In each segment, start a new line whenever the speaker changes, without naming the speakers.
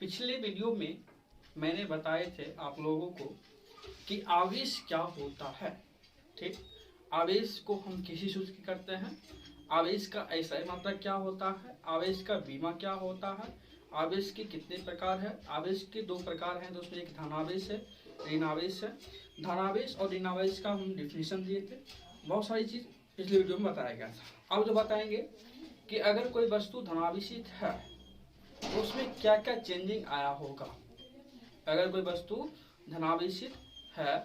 पिछले वीडियो में मैंने बताए थे आप लोगों को कि आवेश क्या होता है। ठीक, आवेश को हम किसी सूत्र की करते हैं, आवेश का ऐसा मात्रा क्या होता है, आवेश का बीमा क्या होता है, आवेश के कितने प्रकार है। आवेश के दो प्रकार हैं दोस्तों, एक धनावेश है, ऋणावेश है। धनावेश और ऋणावेश का हम डिफिनेशन दिए थे, बहुत सारी चीज पिछले वीडियो में बताया गया था। अब जो बताएंगे कि अगर कोई वस्तु धनावेशित है तो उसमें क्या क्या चेंजिंग आया होगा। अगर कोई वस्तु धनावेशित है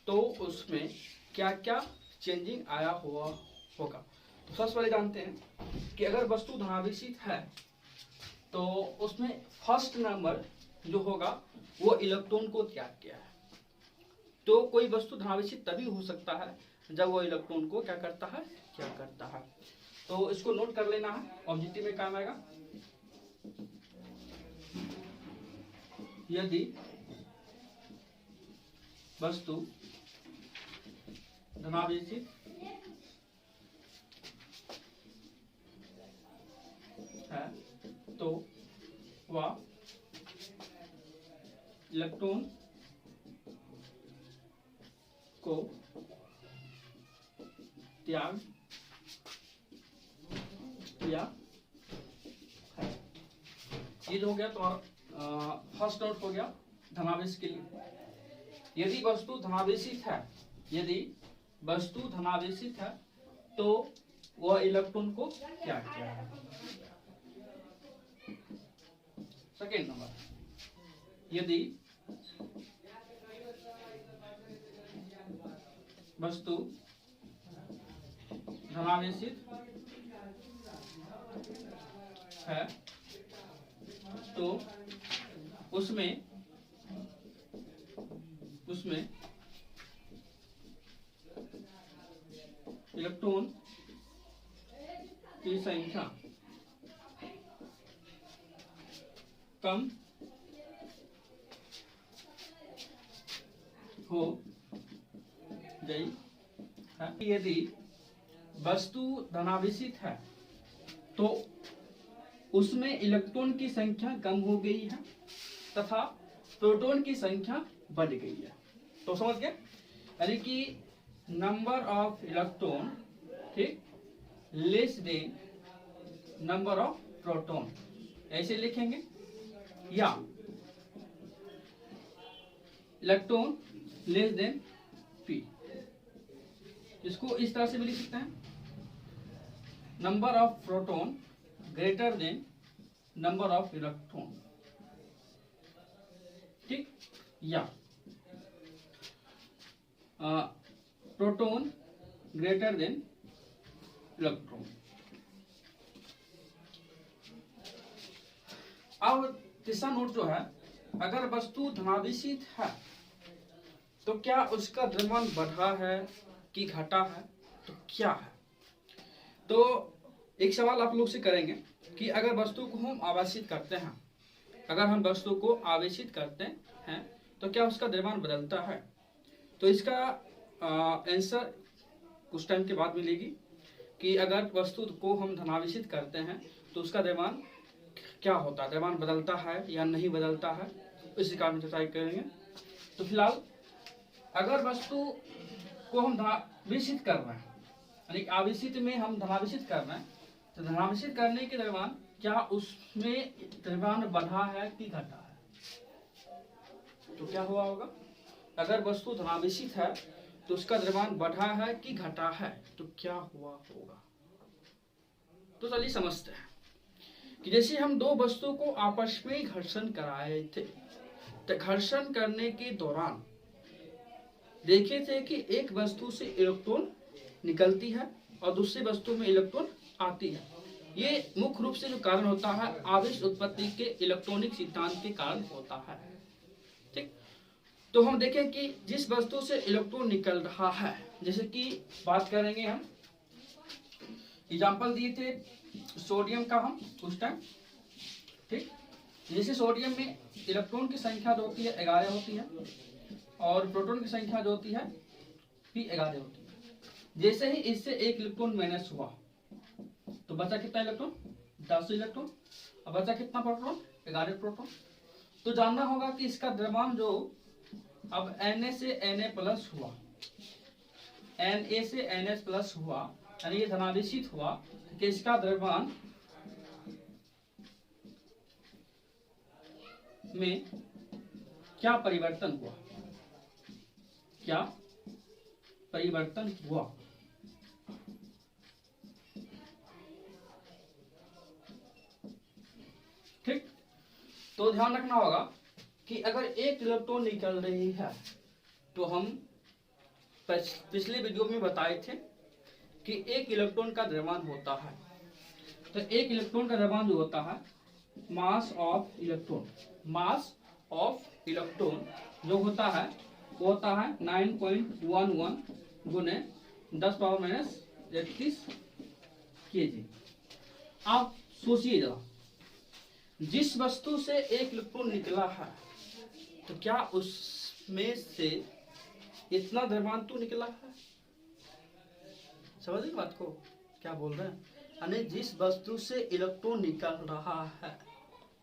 तो उसमें क्या क्या चेंजिंग आया हुआ होगा। तो सबसे पहले जानते हैं कि अगर वस्तु धनावेशित है तो उसमें फर्स्ट नंबर जो होगा वो इलेक्ट्रॉन को त्याग किया है। तो कोई वस्तु धनावेशित तभी हो सकता है जब वो इलेक्ट्रॉन को क्या करता है, क्या करता है। तो इसको नोट कर लेना है, ऑब्जेक्टिव में काम आएगा। यदि वस्तु धनावेशित है तो वह इलेक्ट्रॉन को त्याग किया है। ये हो गया तो फर्स्ट नोट हो गया धनावेश के लिए। यदि वस्तु धनावेशित है, यदि वस्तु धनावेशित है तो वह इलेक्ट्रॉन को त्याग किया है। सेकेंड नंबर, यदि वस्तु धनावेशित है तो उसमें इलेक्ट्रॉन की संख्या कम हो गई है। यदि वस्तु धनावेशित है तो उसमें इलेक्ट्रॉन की संख्या कम हो गई है तथा प्रोटॉन की संख्या बढ़ गई है। तो समझ गए, यानी कि नंबर ऑफ इलेक्ट्रॉन ठीक less than number of proton, ऐसे लिखेंगे, या इलेक्ट्रॉन लेस देन पी। इसको इस तरह से भी लिख सकते हैं, number of proton greater than number of electron. ठीक, या प्रोटॉन ग्रेटर देन इलेक्ट्रॉन। अब तीसरा नोट जो है, अगर वस्तु धनावेशित है तो क्या उसका द्रव्यमान बढ़ा है कि घटा है, तो क्या है। तो एक सवाल आप लोग से करेंगे कि अगर वस्तु को हम आवेशित करते हैं, अगर हम वस्तु को आवेशित करते हैं तो क्या उसका द्रव्यमान बदलता है। तो इसका आंसर कुछ टाइम के बाद मिलेगी कि अगर वस्तु को हम धनावेशित करते हैं तो उसका द्रव्यमान क्या होता है, द्रव्यमान बदलता है या नहीं बदलता है, इसी कारण चर्चा करेंगे। तो फिलहाल अगर वस्तु को हम धनावेशित कर रहे हैं, यानी आवेशित में हम धनावेशित कर रहे हैं, तो धनावेशित करने के दरमियान क्या उसमें द्रव्यमान बढ़ा है कि घटा है। तो क्या हुआ होगा, अगर वस्तु धनावेशित है तो उसका द्रव्यमान बढ़ा है कि घटा है, तो क्या हुआ होगा। तो चलिए समझते हैं कि जैसे हम दो वस्तु को आपस में घर्षण कराए थे, तो घर्षण करने के दौरान देखे थे कि एक वस्तु से इलेक्ट्रॉन निकलती है और दूसरी वस्तु में इलेक्ट्रॉन आती है। ये मुख्य रूप से जो कारण होता है आवेश उत्पत्ति के इलेक्ट्रॉनिक सिद्धांत के कारण होता है। ठीक, तो हम देखें कि जिस वस्तु से इलेक्ट्रॉन निकल रहा है, जैसे कि बात करेंगे हम, एग्जाम्पल दिए थे सोडियम का हम उस टाइम। ठीक, जैसे सोडियम में इलेक्ट्रॉन की संख्या जो होती है 11 होती है और प्रोटॉन की संख्या जो होती है भी 11 होती है। जैसे ही इससे एक इलेक्ट्रॉन माइनस हुआ तो बचा कितना इलेक्ट्रॉन, 10 इलेक्ट्रॉन। अब बचा कितना प्रोटॉन, 11 प्रोटॉन। तो जानना होगा कि इसका द्रव्यमान जो अब Na से Na प्लस हुआ, Na से NH प्लस हुआ, यानी ये धनावेशित हुआ, कि इसका द्रव्यमान में क्या परिवर्तन हुआ, क्या परिवर्तन हुआ। ठीक, तो ध्यान रखना होगा कि अगर एक इलेक्ट्रॉन निकल रही है तो हम पिछले वीडियो में बताए थे कि एक इलेक्ट्रॉन का द्रव्यमान होता है। तो एक इलेक्ट्रॉन का द्रव्यमान जो होता है, mass of electron, mass of electron जो होता है वो होता है 9.11 गुने 10⁻³ kg। आप सोचिए जरा, जिस वस्तु से एक इलेक्ट्रॉन निकला है तो क्या उसमें से इतना द्रव्यमान तो निकला है। समझ रहे बात को, क्या बोल रहे हैं, यानी जिस वस्तु से इलेक्ट्रॉन निकल रहा है,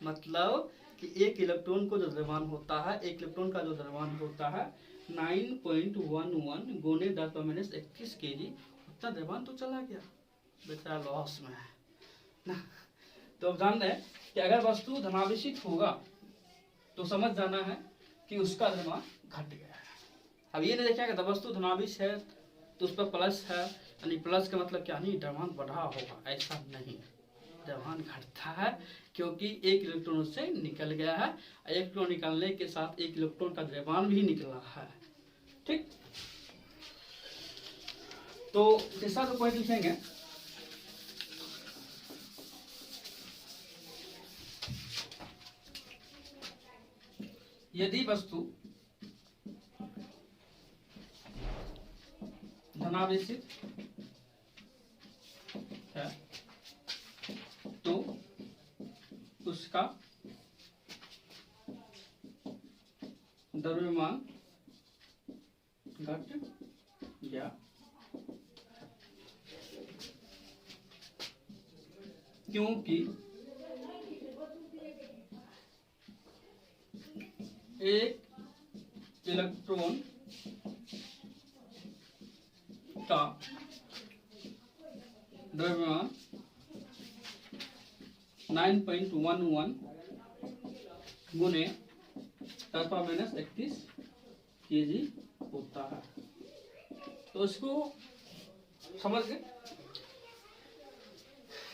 मतलब कि एक इलेक्ट्रॉन को जो द्रव्यमान होता है, एक इलेक्ट्रॉन का जो द्रव्यमान होता है 9.11 गुने 10⁻³ kg, उतना द्रव्यमान तो चला गया, बेचारा लॉस में है ना। तो अब जान रहे कि अगर वस्तु धनावेशित होगा तो समझ जाना है कि उसका द्रव्यमान घट गया है। अब ये नहीं देखा कि वस्तु धनावेश है तो उस पर प्लस है, यानी प्लस का मतलब क्या नहीं द्रव्यमान बढ़ा होगा, ऐसा नहीं, द्रव्यमान घटता है क्योंकि एक इलेक्ट्रॉन से निकल गया है। एक इलेक्ट्रॉन निकलने के साथ एक इलेक्ट्रॉन का द्रव्यमान भी निकला है। ठीक, तो तीसरा जो पॉइंट लिखेंगे, यदि वस्तु धनावेशित है तो उसका द्रव्यमान घट गया, क्योंकि एक इलेक्ट्रॉन का द्रव्यमान 9.11 गुने 10⁻³ kg होता है। तो इसको समझ गए।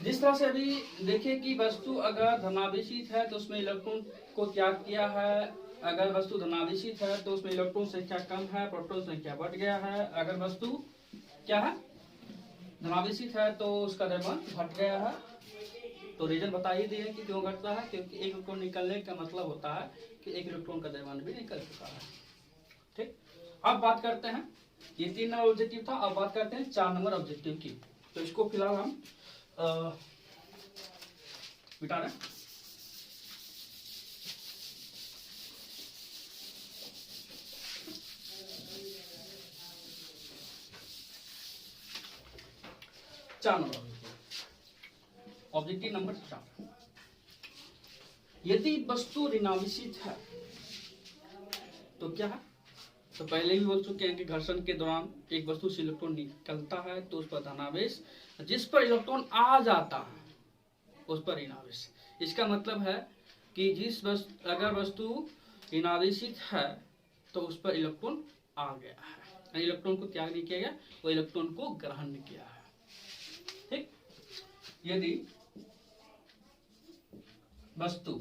जिस तरह से अभी देखिए कि वस्तु अगर धनावेशित है तो उसमें इलेक्ट्रॉन को त्याग किया है, अगर वस्तु धनावेशित है तो उसमें इलेक्ट्रॉन संख्या कम है, प्रोटॉन संख्या बढ़ गया है। अगर वस्तु क्या है, धनावेशित है तो उसका द्रव्यमान घट गया है। तो रीजन बता ही दिए कि क्यों घटता है, क्योंकि एक इलेक्ट्रॉन निकलने का मतलब होता है कि एक इलेक्ट्रॉन का द्रव्यमान भी निकल चुका है। ठीक, अब बात करते हैं, ये 3 नंबर ऑब्जेक्टिव था, अब बात करते हैं 4 नंबर ऑब्जेक्टिव की। तो इसको फिलहाल हम मिटा रहे हैं। ऑब्जेक्टिव नंबर 4, यदि वस्तु ऋणावेशित है तो क्या है। तो पहले भी बोल चुके हैं कि घर्षण के दौरान एक वस्तु से इलेक्ट्रॉन निकलता है तो उस पर धनावेश, जिस पर इलेक्ट्रॉन आ जाता है उस पर ऋणावेश। इसका मतलब है कि अगर वस्तु ऋणावेशित है तो उस पर इलेक्ट्रॉन आ गया है, इलेक्ट्रॉन को त्याग नहीं किया गया, वो इलेक्ट्रॉन को ग्रहण किया है। ठीक, यदि वस्तु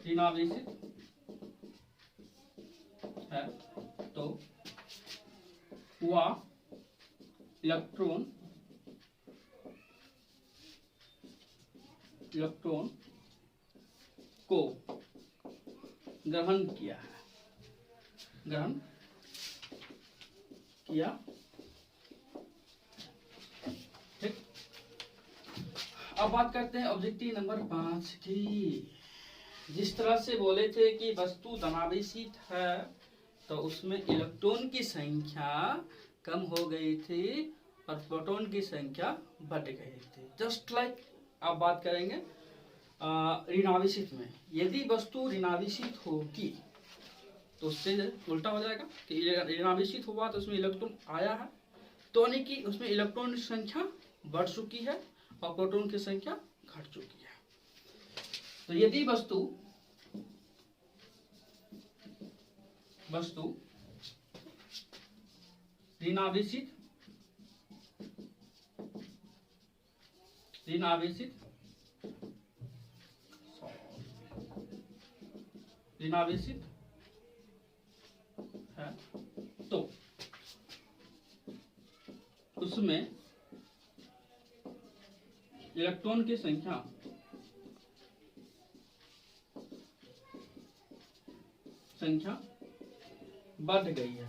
ऋणावेशित है तो वह इलेक्ट्रॉन को ग्रहण किया है, ग्रहण किया। ठीक, अब बात करते हैं ऑब्जेक्टिव नंबर 5 की। जिस तरह से बोले थे कि वस्तु धनावेशित है तो उसमें इलेक्ट्रॉन की संख्या कम हो गई थी और प्रोटॉन की संख्या बढ़ गई थी। जस्ट लाइक आप बात करेंगे ऋणावेशित में, यदि वस्तु ऋणावेशित होगी तो उससे उल्टा हो जाएगा कि ऋणावेशित हुआ तो उसमें इलेक्ट्रॉन आया है, तो यानी कि उसमें इलेक्ट्रॉन की संख्या बढ़ चुकी है और प्रोटॉन की संख्या घट चुकी है। तो यदि वस्तु ऋणावेशित है तो उसमें इलेक्ट्रॉन की संख्या बढ़ गई है,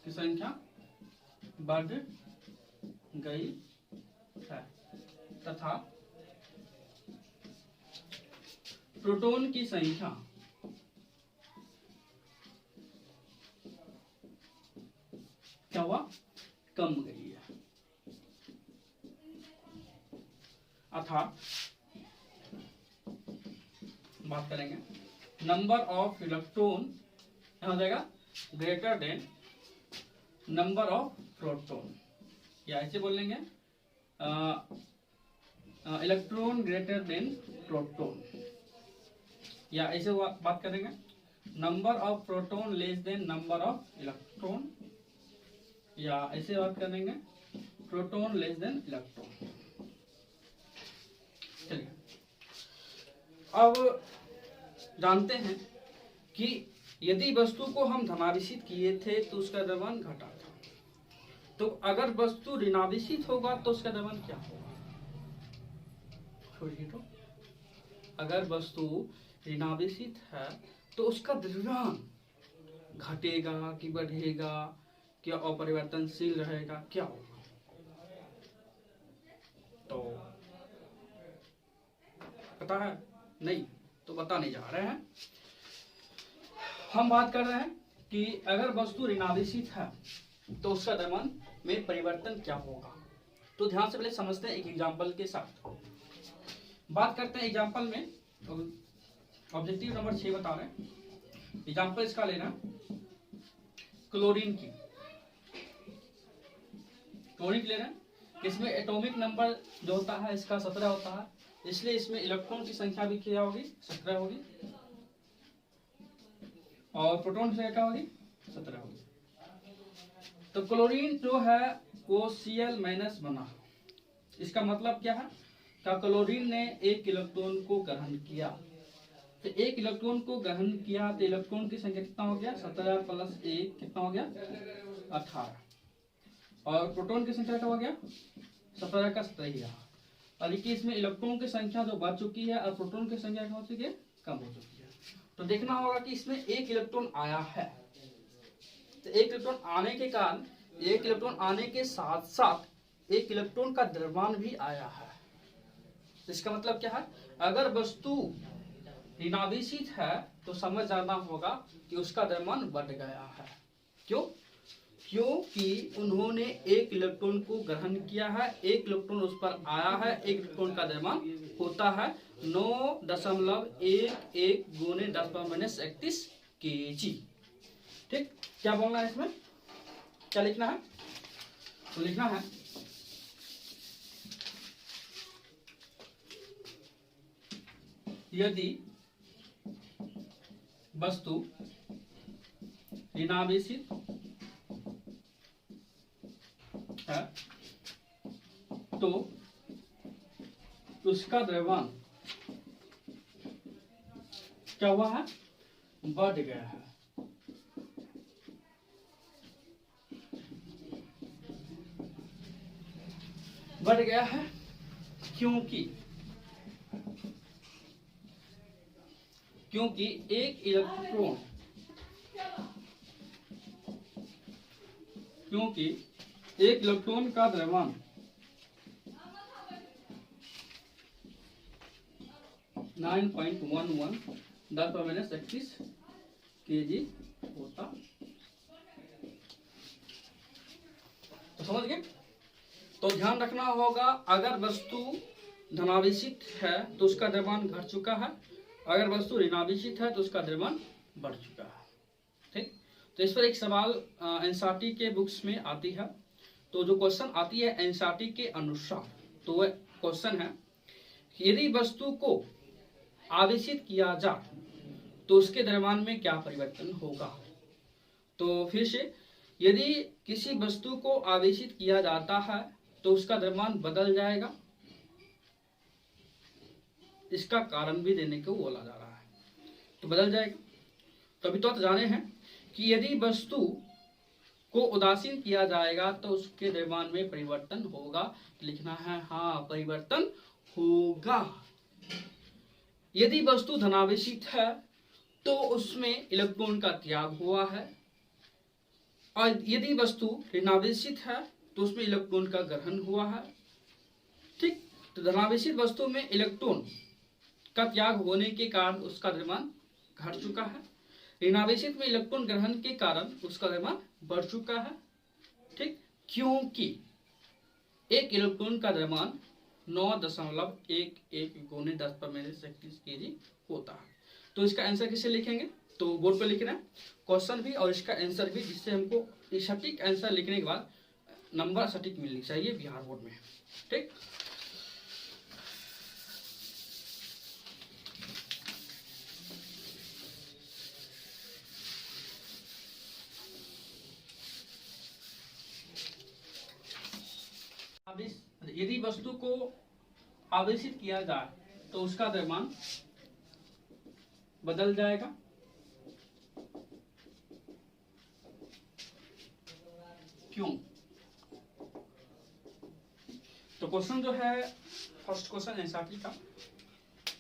की संख्या बढ़ गई है तथा प्रोटॉन की संख्या क्या हुआ, कम गई है। अर्थात बात करेंगे नंबर ऑफ इलेक्ट्रॉन क्या हो जाएगा, greater than number of proton, या ऐसे बोलेंगे इलेक्ट्रॉन ग्रेटर देन प्रोटॉन, या ऐसे बात करेंगे number of proton less than number of electron, या ऐसे बात करेंगे प्रोटॉन लेस देन इलेक्ट्रॉन। चलिए अब जानते हैं कि यदि वस्तु को हम धनावेशित किए थे तो उसका द्रव्यमान घटा था, तो अगर वस्तु ऋणावेशित होगा तो उसका द्रव्यमान क्या होगा। तो अगर वस्तु ऋणावेशित है तो उसका द्रव्यमान घटेगा कि बढ़ेगा, क्या अपरिवर्तनशील रहेगा, क्या होगा। तो पता है नहीं, तो बताने जा रहे हैं। हम बात कर रहे हैं कि अगर वस्तु ऋणावेशित है तो उसका द्रव्यमान में परिवर्तन क्या होगा। तो ध्यान से पहले समझते हैं एक एग्जांपल के साथ। बात करते हैं एग्जांपल में, ऑब्जेक्टिव नंबर 6 बता रहे हैं। एग्जांपल इसका लेना क्लोरीन की, क्लोरीन ले रहे हैं। इसमें एटॉमिक नंबर जो होता है इसका 17 होता है, इसलिए इसमें इलेक्ट्रॉन की संख्या भी क्या होगी, 17 होगी, और प्रोटॉन की संख्या क्या होगी, 17 होगी। तो क्लोरीन जो है वो Cl- बना, इसका मतलब क्या है कि क्लोरीन ने एक इलेक्ट्रॉन को ग्रहण किया, तो एक इलेक्ट्रॉन को ग्रहण किया तो इलेक्ट्रॉन की संख्या कितना हो गया, 17 + 1 कितना हो गया, 18, और प्रोटॉन की संख्या क्या हो गया, 17 का 17 ही रहा। और इसमें इलेक्ट्रॉन की संख्या जो बढ़ चुकी है और प्रोटॉन की संख्या क्या हो चुकी है, कम हो चुकी है। तो देखना होगा कि इसमें एक इलेक्ट्रॉन आया है, तो एक इलेक्ट्रॉन आने के कारण, एक इलेक्ट्रॉन आने के साथ साथ एक इलेक्ट्रॉन का द्रव्यमान भी आया है। इसका मतलब क्या है, अगर वस्तु ऋणावेशित है तो समझ जाना होगा कि उसका द्रव्यमान बढ़ गया है। क्यों? क्योंकि उन्होंने एक इलेक्ट्रॉन को ग्रहण किया है, एक इलेक्ट्रॉन उस पर आया है, एक इलेक्ट्रॉन का द्रव्यमान होता है 9.11 × 10⁻31 kg। ठीक, क्या बोलना है इसमें, क्या लिखना है, तो लिखना है यदि वस्तु ऋणावेशित है तो उसका द्रव्यमान क्या हुआ है, बढ़ गया है। बढ़ गया है क्योंकि एक इलेक्ट्रॉन, क्योंकि एक इलेक्ट्रॉन का द्रव्यमान 9.11 10⁻31 kg होता तो समझ गए। तो ध्यान रखना होगा, अगर वस्तु धनावेशित है तो उसका द्रव्यमान घट चुका है, अगर वस्तु ऋणावेशित है तो उसका द्रव्यमान बढ़ चुका है। ठीक, तो इस पर एक सवाल एनसीईआरटी के बुक्स में आती है। तो जो क्वेश्चन आती है एनसीईआरटी के अनुसार, तो वह क्वेश्चन है, यदि वस्तु को आवेशित किया जाए तो उसके द्रव्यमान में क्या परिवर्तन होगा। तो फिर से, यदि किसी वस्तु को आवेशित किया जाता है तो उसका द्रव्यमान बदल जाएगा, इसका कारण भी देने को बोला जा रहा है। तो बदल जाएगा, तो अभी तो जाने हैं कि यदि वस्तु को उदासीन किया जाएगा तो उसके द्रव्यमान में परिवर्तन होगा। तो लिखना है हाँ, परिवर्तन होगा। यदि वस्तु धनावेशित है तो उसमें इलेक्ट्रॉन का त्याग हुआ है, और यदि वस्तु ऋणावेशित है तो उसमें इलेक्ट्रॉन का ग्रहण हुआ है। ठीक, तो धनावेशित वस्तु में इलेक्ट्रॉन का त्याग होने के कारण उसका द्रव्यमान घट चुका है, ऋणावेशित में इलेक्ट्रॉन ग्रहण के कारण उसका द्रव्यमान बढ़ चुका है। ठीक, क्योंकि एक इलेक्ट्रॉन का द्रव्यमान 9.11 गुने 10⁻⁻⁰ kg होता है। तो इसका आंसर किसे लिखेंगे, तो बोर्ड पर लिखना है क्वेश्चन भी और इसका आंसर भी, जिससे हमको सटीक आंसर लिखने के बाद नंबर सटीक मिलनी चाहिए बिहार बोर्ड में। ठीक, यदि वस्तु को आवेशित किया जाए तो उसका द्रव्यमान बदल जाएगा। क्यों? तो क्वेश्चन जो है फर्स्ट क्वेश्चन एनसीईआरटी का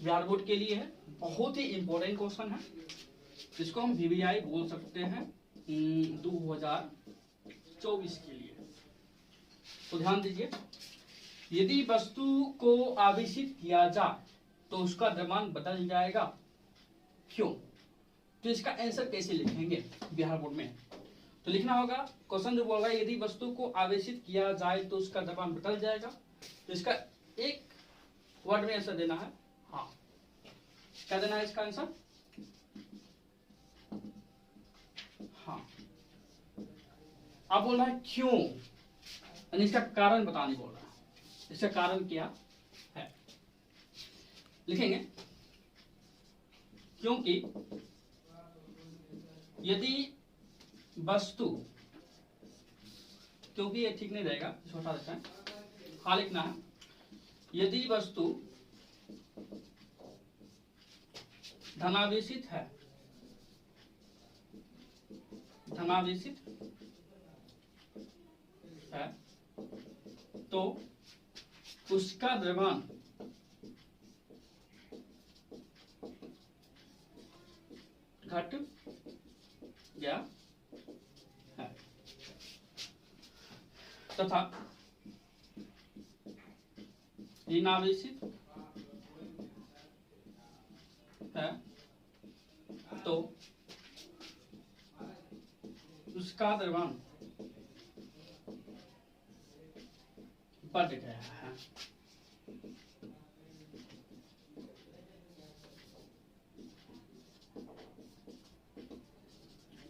बिहार बोर्ड के लिए है, बहुत ही इंपॉर्टेंट क्वेश्चन है। इसको हम वीवीआई बोल सकते हैं 2024 के लिए। तो ध्यान दीजिए, यदि वस्तु को आवेशित किया जाए तो उसका द्रव्यमान बदल जाएगा। क्यों? तो इसका आंसर कैसे लिखेंगे बिहार बोर्ड में, तो लिखना होगा, क्वेश्चन जो बोल रहा है यदि वस्तु को आवेशित किया जाए तो उसका द्रव्यमान बदल जाएगा, तो इसका एक वर्ड में आंसर देना है हाँ। क्या देना है इसका आंसर? हाँ। अब बोल रहा है क्यों, यानी इसका कारण बताने बोल रहा है। इसका कारण क्या है लिखेंगे, क्योंकि यदि वस्तु, क्योंकि ये ठीक नहीं रहेगा, इसको हटा देते हैं, हाँ लिखना है, यदि वस्तु धनावेशित है, धनावेशित है तो उसका द्रव्यमान घट गया है, तथा ऋणावेशित है तो उसका द्रव्यमान बढ़ गया है।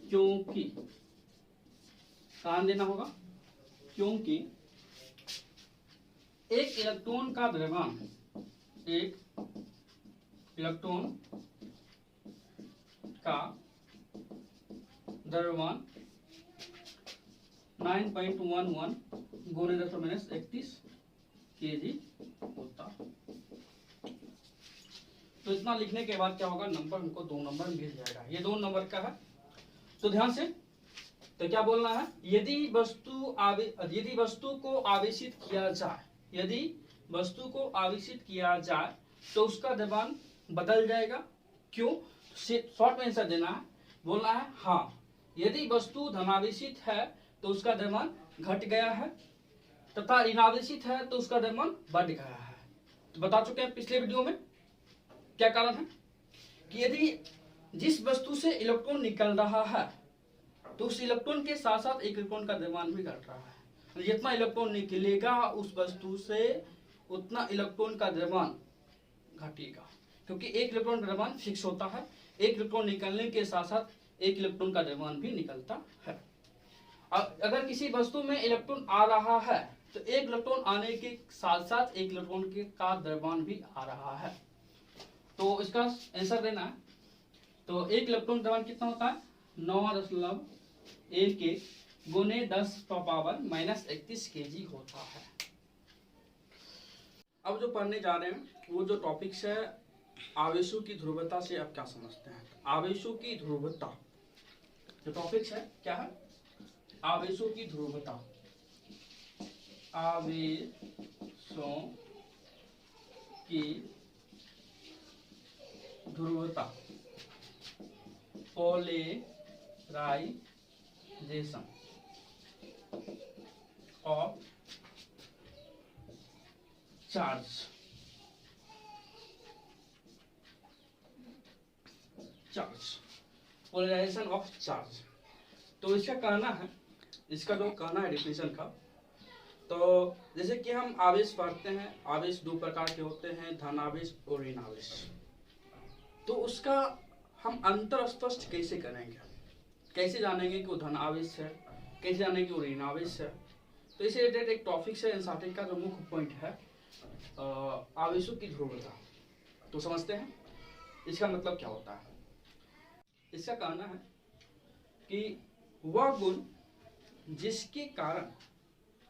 क्योंकि, कारण देना होगा, क्योंकि एक इलेक्ट्रॉन का द्रव्यमान, एक इलेक्ट्रॉन का द्रव्यमान 9.11 गुणे 10⁻31 kg होता। तो इतना लिखने के बाद क्या होगा, नंबर हमको 2 नंबर मिल जाएगा। ये 2 नंबर का है, तो ध्यान से। तो क्या बोलना है, यदि वस्तु को आवेशित किया जाए, यदि वस्तु को आवेशित किया जाए तो उसका द्रव्यमान बदल जाएगा। क्यों? शॉर्ट में आंसर देना है, बोलना है हाँ, यदि वस्तु धनावेशित है तो उसका द्रव्यमान घट गया है, तथा ऋणावेशित है तो उसका द्रव्यमान बढ़ गया है। तो बता चुके हैं पिछले वीडियो में क्या कारण है, कि यदि जिस वस्तु से इलेक्ट्रॉन निकल रहा है तो उस इलेक्ट्रॉन के साथ साथ एक इलेक्ट्रॉन का द्रव्यमान भी घट रहा है। जितना इलेक्ट्रॉन निकलेगा उस वस्तु से उतना इलेक्ट्रॉन का द्रव्यमान घटेगा, क्योंकि एक इलेक्ट्रॉन का द्रव्यमान फिक्स होता है। एक इलेक्ट्रॉन निकलने के साथ साथ एक इलेक्ट्रॉन का द्रव्यमान भी निकलता है। अगर किसी वस्तु में इलेक्ट्रॉन आ रहा है तो एक इलेक्ट्रॉन आने के साथ साथ एक इलेक्ट्रॉन का द्रव्यमान भी आ रहा है। तो इसका आंसर देना है। तो एक इलेक्ट्रॉन द्रव्यमान कितना होता है? 9.11 गुने 10⁻⁻31 kg होता है। अब जो पढ़ने जा रहे हैं वो जो टॉपिक्स है आवेशों की ध्रुवता से आप क्या समझते हैं? आवेशों की ध्रुवता जो टॉपिक्स है क्या है? आवेशों की ध्रुवता। आवेशों की ध्रुवता, polarisation of charge. Polarisation of charge. तो इसका कहना है, इसका जो कहना है डिफिनेशन का, तो जैसे कि हम आवेश पढ़ते हैं, आवेश दो प्रकार के होते हैं, धन आवेश और ऋण आवेश। तो उसका हम अंतर स्पष्ट कैसे करेंगे? कैसे जानेंगे कि वो धन आवेश है, कैसे जानेंगे कि वो ऋण आवेश है? तो इसे रिलेटेड एक टॉपिक है एनसीईआरटी का जो मुख्य पॉइंट है आवेशों की ध्रुवता। तो समझते हैं इसका मतलब क्या होता है। इसका कहना है कि वह गुण जिसके कारण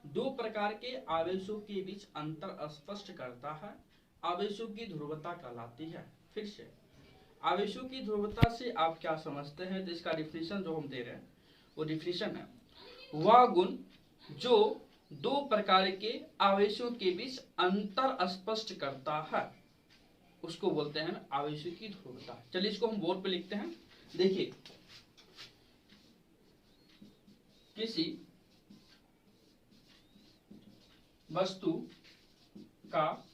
दो प्रकार के आवेशों के बीच अंतर स्पष्ट करता है आवेशों की ध्रुवता कहलाती है। फिर से आवेशों की ध्रुवता से आप क्या समझते हैं? तो इसका डिफिनेशन जो हम दे रहे हैं वो डिफिनेशन है, वह गुण जो दो प्रकार के आवेशों के बीच अंतर स्पष्ट करता है उसको बोलते हैं आवेशों की ध्रुवता। चलिए इसको हम बोर्ड पे लिखते हैं। देखिए, किसी वस्तु का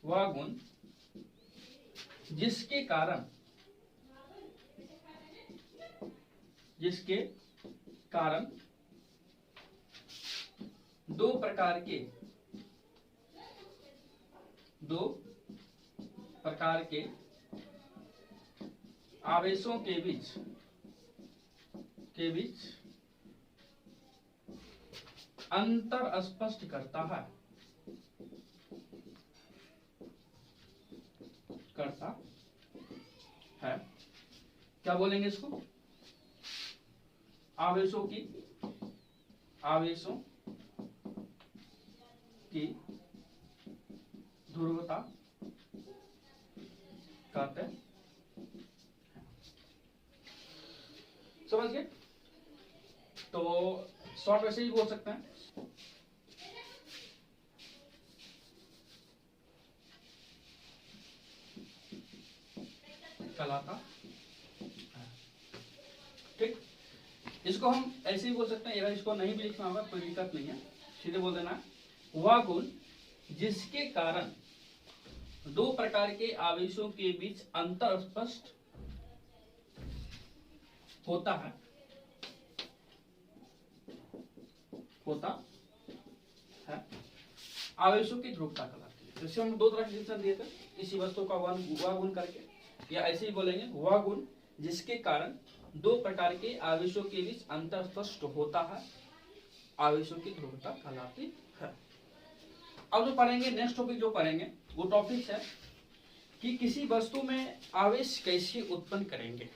वह गुण जिसके कारण दो प्रकार के आवेशों के बीच अंतर स्पष्ट करता है क्या बोलेंगे इसको? आवेशों की ध्रुवता कहते हैं। समझ गए? तो शॉर्ट वैसे ही बोल सकते हैं। कहलाता, ठीक। इसको हम ऐसे ही बोल सकते हैं, अगर इसको नहीं भी लिखना होगा कोई दिक्कत नहीं है, सीधे बोल देना है वह गुण जिसके कारण दो प्रकार के आवेशों के बीच अंतर स्पष्ट होता है आवेशों की ध्रुवता कहलाती है। जैसे हम दो तरह के डिफिनेशन दिए थे, किसी वस्तु का वह गुण करके, या ऐसे ही बोलेंगे वह गुण जिसके कारण दो प्रकार के आवेशों के बीच अंतर स्पष्ट होता है आवेशों की ध्रुवता कहलाती है। अब जो पढ़ेंगे, नेक्स्ट टॉपिक जो पढ़ेंगे वो टॉपिक है कि किसी वस्तु में आवेश कैसे उत्पन्न करेंगे।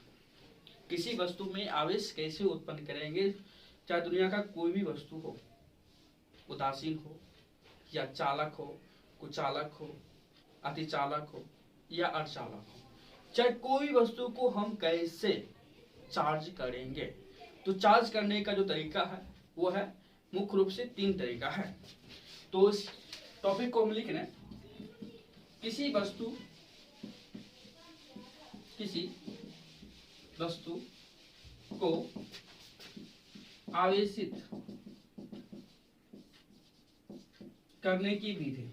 किसी वस्तु में आवेश कैसे उत्पन्न करेंगे, चाहे दुनिया का कोई भी वस्तु हो, उदासीन हो या चालक हो, कुचालक हो, अतिचालक हो या अर्धचालक हो, चाहे कोई वस्तु को हम कैसे चार्ज करेंगे। तो चार्ज करने का जो तरीका है वो है मुख्य रूप से 3 तरीका है। तो इस टॉपिक को हम लिख रहे हैं, किसी वस्तु को आवेशित करने की विधि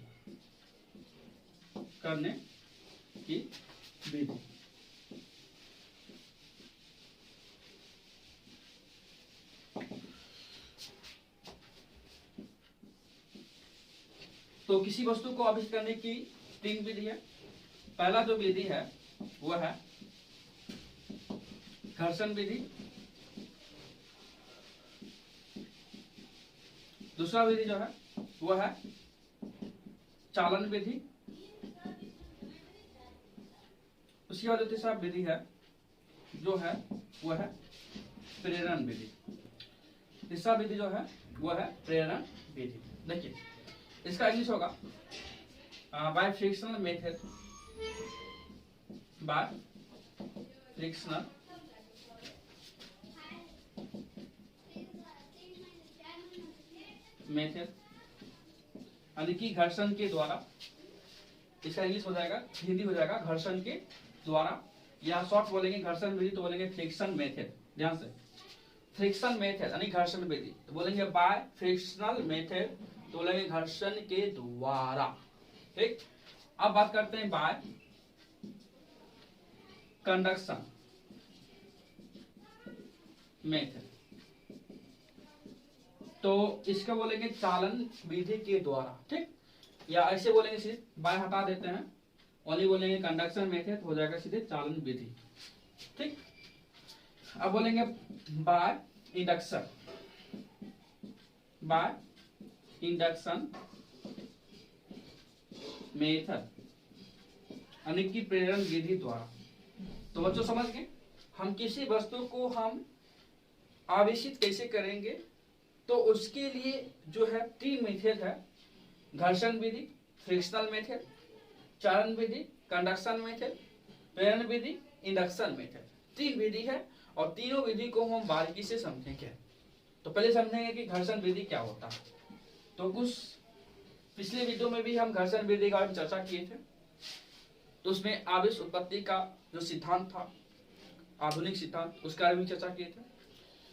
तो किसी वस्तु को आविष्ट करने की 3 विधि है। पहला जो विधि है वह है घर्षण विधि, दूसरा विधि जो है वह है चालन विधि, उसके बाद जो तीसरा विधि है जो है वह है प्रेरण विधि। तीसरा विधि जो है वह है प्रेरण विधि। देखिए इसका इंग्लिश होगा bye frictional method, bye frictional method, यानी कि घर्षण के द्वारा। इसका इंग्लिश हो जाएगा, हिंदी हो जाएगा घर्षण के द्वारा, या शॉर्ट बोलेंगे घर्षण विधि तो बोलेंगे फ्रिक्शन मेथड। ध्यान से, फ्रिक्शन मेथड यानी घर्षण विधि, तो बोलेंगे बाय फ्रिक्शनल मेथड तो बोलेंगे घर्षण के द्वारा। ठीक, अब बात करते हैं बाय कंडक्शन मेथड, तो इसका बोलेंगे चालन विधि के द्वारा। ठीक, या ऐसे बोलेंगे सिर्फ बाय हटा देते हैं, ओनली बोलेंगे कंडक्शन मेथड, हो जाएगा सीधे चालन विधि। ठीक, अब बोलेंगे by induction, by induction method यानी कि प्रेरण विधि द्वारा। तो बच्चों समझ गए, हम किसी वस्तु को हम आवेशित कैसे करेंगे, तो उसके लिए जो है 3 मेथड है, घर्षण विधि फ्रिक्शनल मेथड, चालन विधि कंडक्शन मेथड, प्रेरण विधि इंडक्शन मेथड। 3 विधि है और तीनों विधि को हम बारीकी से समझेंगे। तो पहले समझेंगे कि घर्षण विधि क्या होता है। तो कुछ पिछले वीडियो में भी हम घर्षण विधि का चर्चा किए थे, तो उसमें आवेश उत्पत्ति का जो सिद्धांत था, आधुनिक सिद्धांत, उसका भी चर्चा किए थे।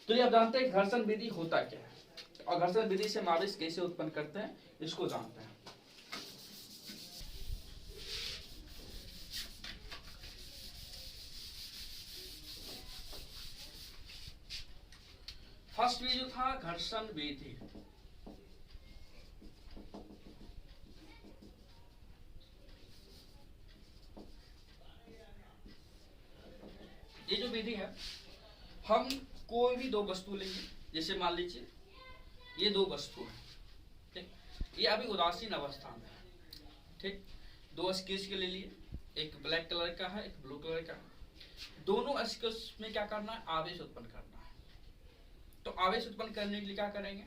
तो ये आप जानते हैं घर्षण विधि होता क्या है और घर्षण विधि से हम आवेश कैसे उत्पन्न करते हैं, इसको जानते हैं। फर्स्ट विधि था घर्षण विधि। ये जो विधि है, हम कोई भी 2 वस्तु लेंगे, जैसे मान लीजिए ये 2 वस्तु है। ठीक, ये अभी उदासीन अवस्था में है। ठीक, 2 स्केच के ले लिए, एक ब्लैक कलर का है, एक ब्लू कलर का है। दोनों स्केच में क्या करना है, आवेश उत्पन्न करना है। तो आवेश उत्पन्न करने के लिए क्या करेंगे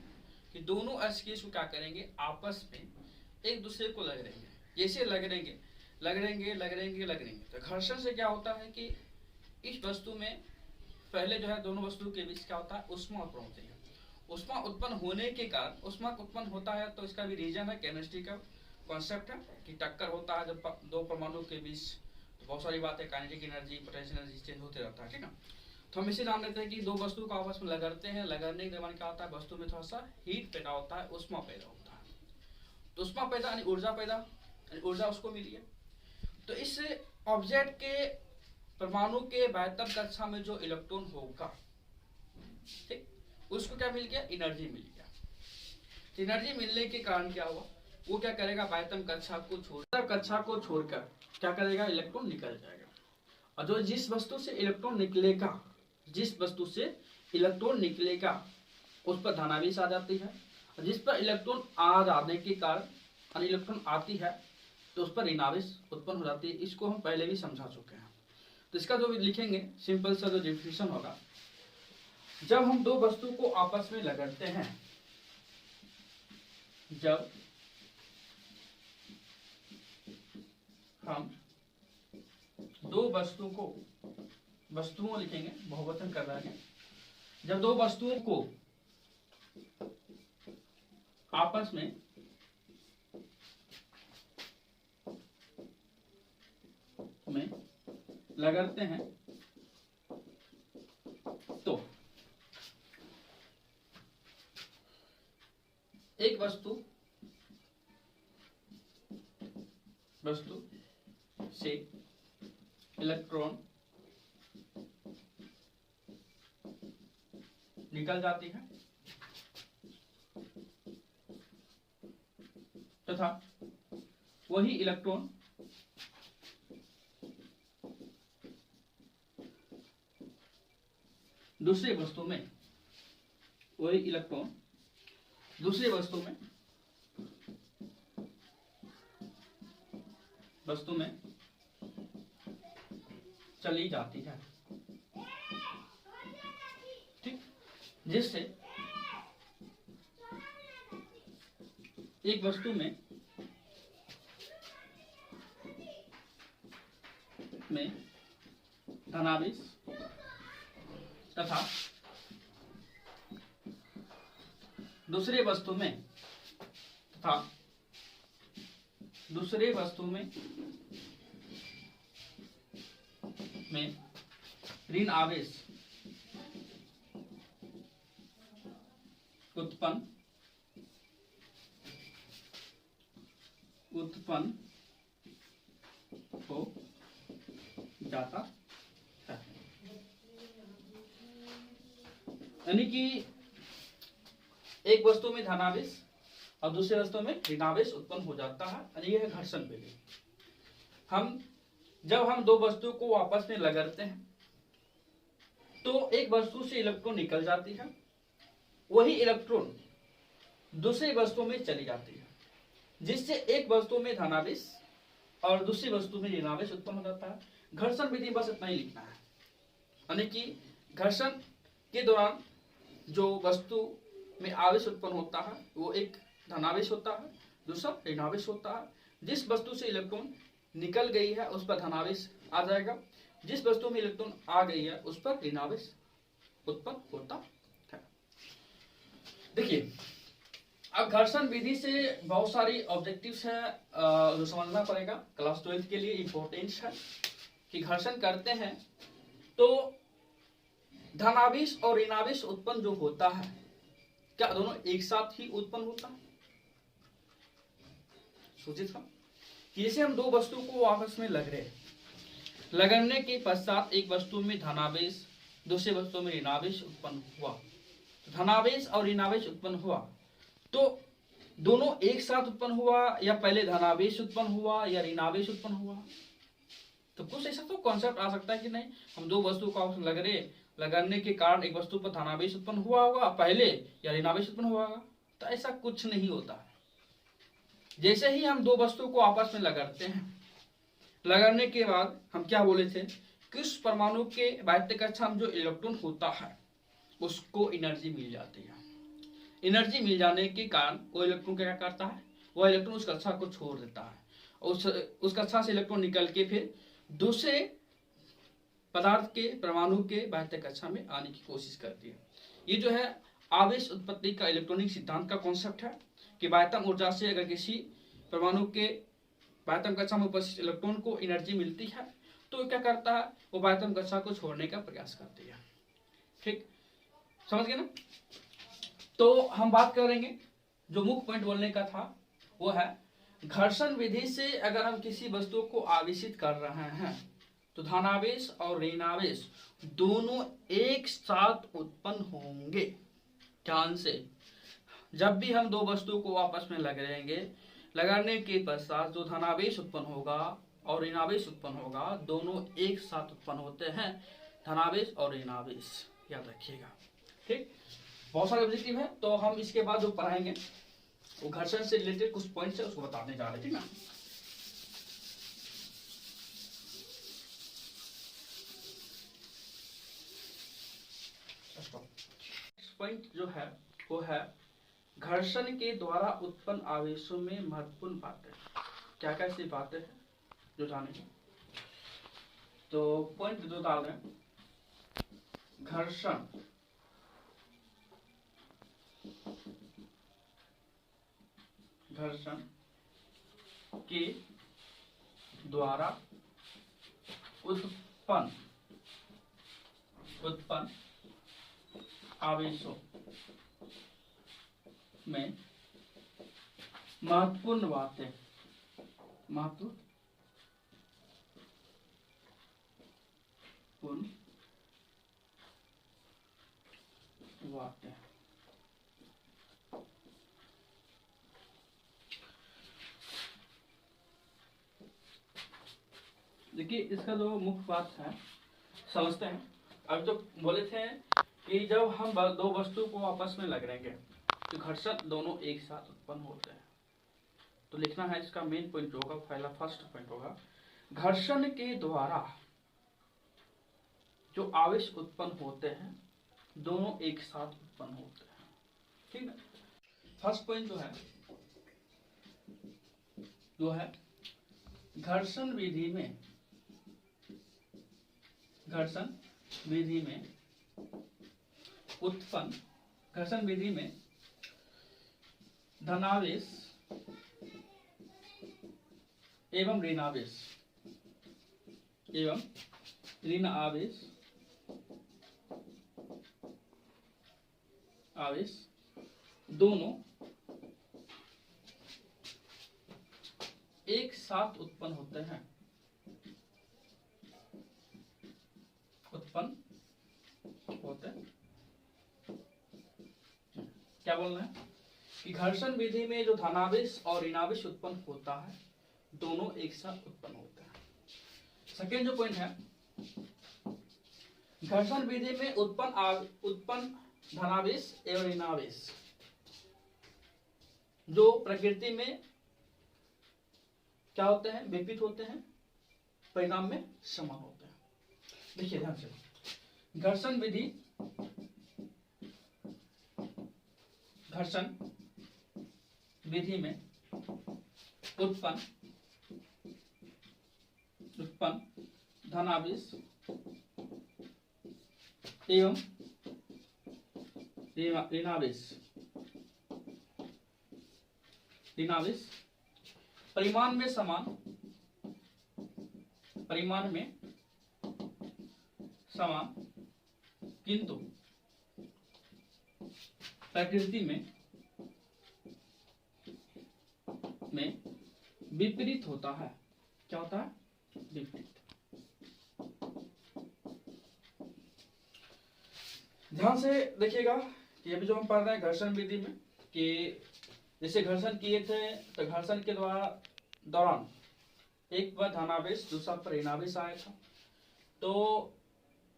कि दोनों स्केच को क्या करेंगे, आपस में एक दूसरे को लगेंगे। जैसे लगेंगे तो घर्षण से क्या होता है कि इस वस्तु में पहले जो है दोनों वस्तु के बीच क्या होता है, ऊष्मा उत्पन्न होती है। ऊष्मा उत्पन्न होने के कारण, ऊष्मा उत्पन्न होता है तो इसका भी रीजन है, केमिस्ट्री का कॉन्सेप्ट है कि टक्कर होता है जब 2 परमाणु के बीच, तो बहुत सारी बातें, kinetic energy, potential energy change होते रहता है। ठीक है, तो हम इसे नाम लेते हैं कि 2 वस्तु को आपस में लगड़ते हैं। लगड़ने के दौरान क्या होता है, वस्तु में थोड़ा सा हीट पैदा होता है, ऊष्मा पैदा होता है। तो ऊष्मा पैदा यानी ऊर्जा पैदा, यानी ऊर्जा उसको मिली है। तो इस ऑब्जेक्ट के परमाणु के बाह्यतम कक्षा में जो इलेक्ट्रॉन होगा, ठीक, उसको क्या मिल गया, एनर्जी मिल गया। एनर्जी मिलने के कारण क्या हुआ, वो क्या करेगा, बाह्यतम कक्षा को छोड़कर क्या करेगा, इलेक्ट्रॉन निकल जाएगा। और जो जिस वस्तु से इलेक्ट्रॉन निकलेगा उस पर धनावेश आ जाती है, और जिस पर इलेक्ट्रॉन आ जाने के कारण इलेक्ट्रॉन आती है तो उस पर ऋणावेश उत्पन्न हो जाती है। इसको हम पहले भी समझा चुके हैं। तो इसका जो लिखेंगे सिंपल सा जो डेफिनेशन होगा, जब हम 2 वस्तु को आपस में लगड़ते हैं, जब हम 2 वस्तुओं लिखेंगे, बहुवचन कर रहे हैं, जब 2 वस्तुओं को आपस में लगड़ते हैं तो एक वस्तु से इलेक्ट्रॉन निकल जाती है, तथा वही इलेक्ट्रॉन दूसरे वस्तु में, वही इलेक्ट्रॉन दूसरे वस्तु में चली जाती है, ठीक, जिससे एक वस्तु में धनावेश तथा दूसरे वस्तु में ऋण आवेश उत्पन्न हो जाता है। यानी कि एक वस्तु में धनावेश और दूसरे वस्तु में ऋणावेश उत्पन्न हो जाता है, यानी यह है घर्षण विधि। जब हम दो वस्तु को आपस में लगाते हैं तो एक वस्तु से इलेक्ट्रॉन निकल जाती है, वही इलेक्ट्रॉन दूसरी वस्तु में चली जाती है, जिससे एक वस्तु में धनावेश और दूसरी वस्तु में ऋणावेश उत्पन्न हो जाता है। घर्षण विधि बस इतना ही लिखना है, यानी कि घर्षण के दौरान जो वस्तु में आवेश उत्पन्न होता है वो एक धनावेश होता है, दूसरा ऋणावेश होता है। जिस वस्तु से इलेक्ट्रॉन निकल गई है उस पर धनावेश आ जाएगा, जिस वस्तु में इलेक्ट्रॉन आ गई है उस पर ऋणावेश उत्पन्न होता है। देखिए, अब घर्षण विधि से बहुत सारी ऑब्जेक्टिव्स है जो समझना पड़ेगा, क्लास 12 के लिए इंपॉर्टेंट है कि घर्षण करते हैं तो धनावेश और ऋणावेश उत्पन्न जो होता है, क्या दोनों एक साथ ही उत्पन्न होता है? सोचिए था कि जैसे हम दो वस्तु को आपस में लग रहे हैं, लगने के पश्चात एक वस्तु में धनावेश दूसरे वस्तु में ऋणावेश उत्पन्न हुआ, तो धनावेश और ऋणावेश उत्पन्न हुआ तो दोनों एक साथ उत्पन्न हुआ या पहले धनावेश उत्पन्न हुआ या ऋणावेश उत्पन्न हुआ? तो कुछ ऐसा तो कॉन्सेप्ट आ सकता है कि नहीं, हम दो वस्तु को आपस में लग रहे, लगने के कारण एक वस्तु पर धनावेश उत्पन्न हुआ होगा पहले या ऋणावेश उत्पन्न हुआ होगा। तो ऐसा कुछ नहीं होता है। जैसे ही हम दो वस्तु को आपस में लगाते हैं, लगाने के बाद हम क्या बोले थे कि उस परमाणु के बाह्य कक्षा में जो इलेक्ट्रॉन होता है उसको एनर्जी मिल जाती है। एनर्जी मिल जाने के कारण वो इलेक्ट्रॉन क्या करता है, वो इलेक्ट्रॉन उस कक्षा को छोड़ देता है, उस कक्षा से इलेक्ट्रॉन निकल के फिर दूसरे पदार्थ के परमाणु के बाह्य कक्षा में आने की कोशिश करती है। ये जो है आवेश उत्पत्ति का इलेक्ट्रॉनिक सिद्धांत का कॉन्सेप्ट है कि बाह्यतम ऊर्जा से अगर किसी परमाणु के बाह्यतम कक्षा में उपस्थित इलेक्ट्रॉन को एनर्जी मिलती है तो क्या करता है, वो बाह्यतम कक्षा को छोड़ने का प्रयास करती है। ठीक, समझ गए ना? तो हम बात करेंगे, जो मुख्य पॉइंट बोलने का था वो है घर्षण विधि से अगर हम किसी वस्तु को आवेशित कर रहे हैं तो धनावेश और ऋणावेश दोनों एक साथ उत्पन्न होंगे। ध्यान से, जब भी हम दो वस्तु को आपस में लगाएंगे, लगाने के पश्चात जो धनावेश उत्पन्न होगा और ऋणावेश उत्पन्न होगा, दोनों एक साथ उत्पन्न होते हैं, धनावेश और ऋणावेश, याद रखिएगा। ठीक, बहुत सारे ऑब्जेक्टिव है, तो हम इसके बाद जो पढ़ाएंगे वो घर्षण से रिलेटेड कुछ पॉइंट्स है उसको बताने जा रहे हैं, ठीक ना। पॉइंट जो है वो है घर्षण के द्वारा उत्पन्न आवेशों में महत्वपूर्ण बातें। क्या क्या ऐसी बातें हैं जो जानेंगे। तो पॉइंट जो डाल रहे हैं, घर्षण के द्वारा उत्पन्न आवेशों में महत्वपूर्ण बातें, देखिए इसका जो मुख्य बात है समझते हैं। अब तो बोले थे कि जब हम दो वस्तु को आपस में लगेंगे तो घर्षण दोनों एक साथ उत्पन्न होते हैं। तो लिखना है, इसका मेन पॉइंट होगा, पहला फर्स्ट पॉइंट होगा, घर्षण के द्वारा जो आवेश उत्पन्न होते हैं दोनों एक साथ उत्पन्न होते हैं। ठीक है, फर्स्ट पॉइंट जो है घर्षण विधि में धनावेश एवं ऋण आवेश दोनों एक साथ उत्पन्न होते हैं। क्या बोलना है कि घर्षण विधि में जो धनावेश और ऋणावेश उत्पन्न होता है दोनों एक साथ उत्पन्न होता है। सेकेंड जो पॉइंट है, घर्षण विधि में उत्पन्न धनावेश एवं ऋणावेश जो प्रकृति में क्या होते हैं, विपरीत होते हैं, परिणाम में समान होते हैं। देखिए ध्यान से, घर्षण विधि में उत्पन्न धनावेश एवं ऋणावेश परिमाण में समान किंतु प्रकृति में विपरीत होता है। क्या होता है? विपरीत। ध्यान से देखिएगा कि अभी जो हम पढ़ रहे हैं घर्षण विधि में कि जैसे घर्षण किए थे तो घर्षण के दौरान एक पर धनावेश दूसरा पर ऋणावेश आया था। तो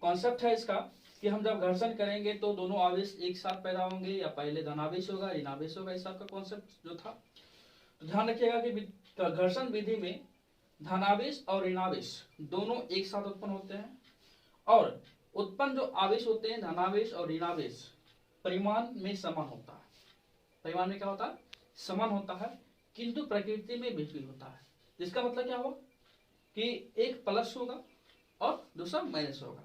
कॉन्सेप्ट है इसका कि हम जब घर्षण करेंगे तो दोनों आवेश एक साथ पैदा होंगे या पहले धनावेश होगा ऋणावेश होगा, इस आपका कॉन्सेप्ट जो था। तो ध्यान रखिएगा कि घर्षण विधि में धनावेश और ऋणावेश दोनों एक साथ उत्पन्न होते हैं और उत्पन्न जो आवेश होते हैं धनावेश और ऋणावेश परिमाण में समान होता है। परिमाण में क्या होता है? समान होता है, किंतु प्रकृति में विपरीत होता है। जिसका मतलब क्या होगा कि एक प्लस होगा और दूसरा माइनस होगा।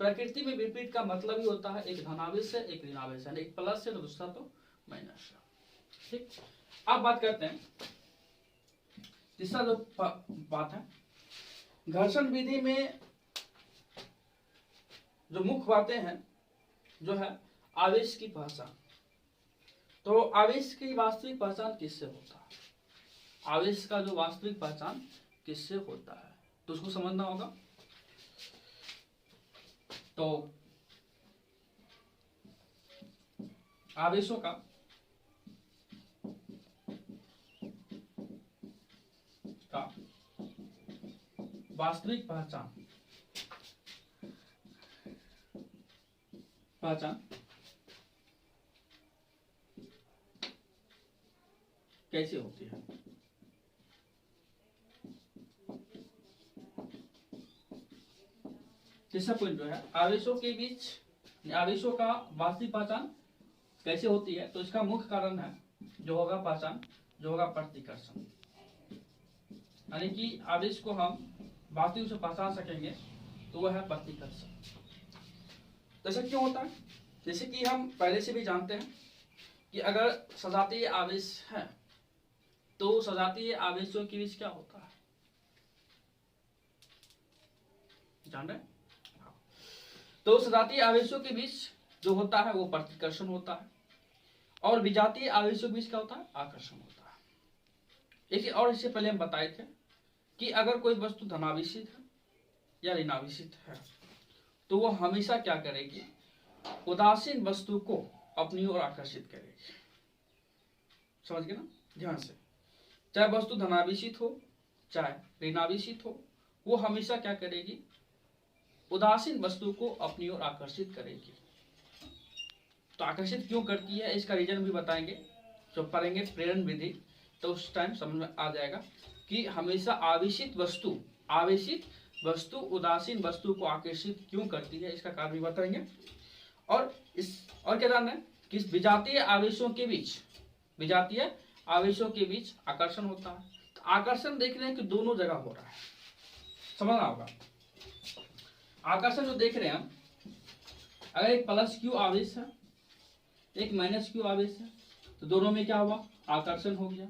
प्रकृति में विपरीत का मतलब ही होता है एक धनावेश है एक ऋणावेश है, एक प्लस है तो दूसरा तो माइनस है। ठीक, अब बात करते हैं तीसरा जो बात है, घर्षण विधि में जो मुख्य बातें हैं जो है आवेश की पहचान। तो आवेश की वास्तविक पहचान किससे होता है? आवेश का जो वास्तविक पहचान किससे होता है तो उसको समझना होगा। तो आवेशों का वास्तविक पहचान कैसे होती है? तीसरा पॉइंट जो है आवेशों के बीच आवेशों का वास्तविक पहचान कैसे होती है। तो इसका मुख्य कारण है जो होगा पहचान जो होगा प्रतिकर्षण, यानी कि आवेश को हम वास्तविक से पहचान सकेंगे तो वह है प्रतिकर्षण। जैसे क्यों होता है? जैसे कि हम पहले से भी जानते हैं कि अगर सजातीय आवेश है तो सजातीय आवेशों के बीच क्या होता है, जान रहे हैं? तो सजातीय आवेशों के बीच जो होता है वो प्रतिकर्षण होता है और विजातीय आवेशों के बीच क्या होता है? आकर्षण होता है। एक और इससे पहले हम बताए थे कि अगर कोई वस्तु धनावेशित है या ऋणावेशित है तो वो हमेशा क्या करेगी? उदासीन वस्तु को अपनी ओर आकर्षित करेगी। समझ गए ना? ध्यान से, चाहे वस्तु धनावेशित हो चाहे ऋणावेशित हो, वो हमेशा क्या करेगी, उदासीन वस्तु को अपनी ओर आकर्षित करेगी। तो आकर्षित क्यों करती है इसका रीजन भी बताएंगे, जब पढ़ेंगे प्रेरण विधि तो उस टाइम समझ में आ जाएगा कि हमेशा आवेशित वस्तु उदासीन वस्तु को आकर्षित क्यों करती है, इसका कारण भी बताएंगे। और क्या जानना है कि विजातीय आवेशों के बीच आकर्षण होता है। तो आकर्षण देख रहे हैं कि दोनों जगह हो रहा है, समझना होगा। आकर्षण जो देख रहे हैं हम, अगर एक प्लस क्यू आवेश है एक माइनस क्यू आवेश है तो दोनों में क्या हुआ, आकर्षण हो गया।